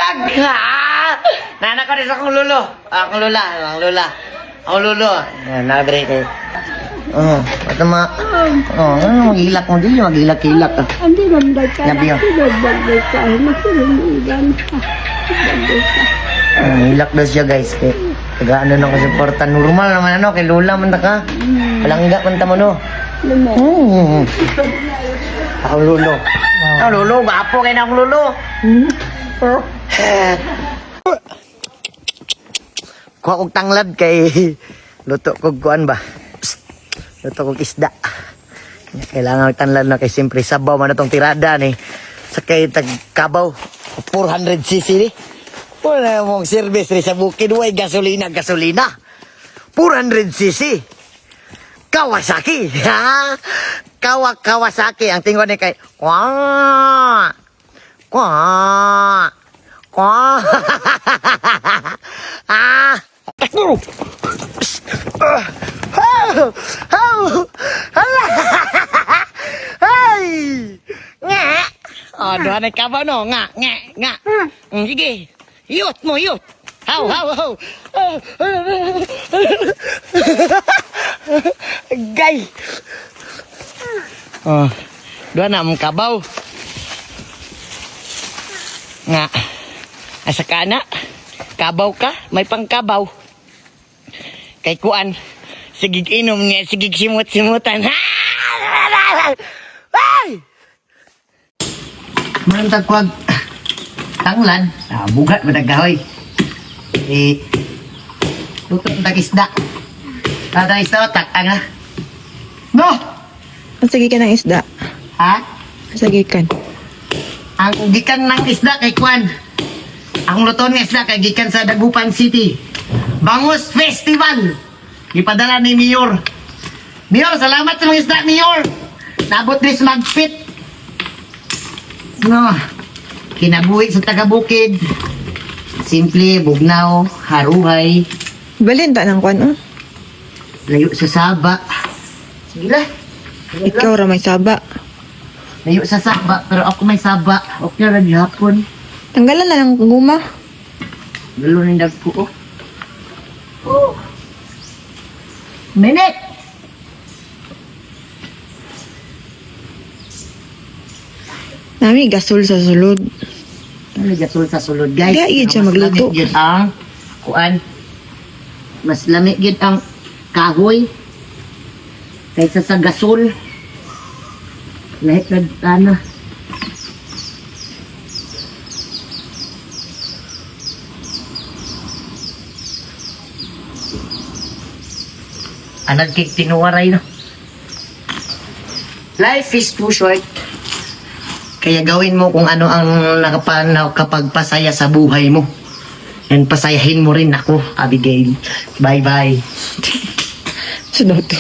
Buntag! Nana ka rin sa akong lolo. Akong lola. Akong lolo. Yan, nakadre ko. Ito mga... mag-ilak mo din. Mag-ilak-ilak ka. Hindi banday ka. Labi yun. Hindi banday ka. Makilingan ka. Banday ka. Ilak daw siya guys. Kaya ano na ko supportan. Normal naman ano. Kay lola man ta ka. Palangga man ta mo no. Akong lolo. Akong lolo. Gapo kayo na akong lolo. Kuha kong tanglad kay luto kong kuan ba? Psst. Luto kong isda. Kailangan tanglad na kay siyempre sabaw man itong tirada ni. Sakay tagkabaw. 400cc ni. Wala mong service rin sa bukid. Huwag gasolina. 400cc. Kawasaki. Ha? Kawasaki. Ang tingin ni kay Kwa. Ah. Hey! Nga! Oh, doon na ka ba no? Nga. Sige. Yut mo. Haw. Gay. Oh, doon na mong kabaw. Nga. Asa ka na? Kabaw ka? May pangkabaw. Kay kuan. Sigig inom niya. Sigig simut-simutan. Ay! Manang kwag tanglad. Bugat matagahoy. Luto ng tag-isda. Tag-isda o tak-ang ha? No! Sige ka ng isda. Ha? Sige ka. Ang gikan ng isda kay Kwan. Ang luto ng isda kay gikan sa Dagupan City. Bangus Festival. Ipadala ni Mayor. Mayor, salamat sa mga isda, Mayor. Nabot rin sa magpit. No. Kinabuhi sa taga-bukid. Simple, bugnaw, haruhay. Balinta ng kwan, oh. Layo sa Saba. Sige lang. Ikaw ra may saba. Layo sa Saba, pero ako may Saba. Okay ra gihapon. Tanggalan na lang guma. Lalo ni dagko. Oh. Minute. Nami gasol sa sulod. Ano gasol sa sulod, guys? Gayud siya Mas magluto. lamig yun ang kuan. Mas lamig yun ang kahoy kaysa sa gasol. Lahit na tana. Anag kik tinuwaray no. Life is too short. Kaya gawin mo kung ano ang nakapagpasaya sa buhay mo. And pasayahin mo rin ako, Abigail. Bye-bye. Sunod to.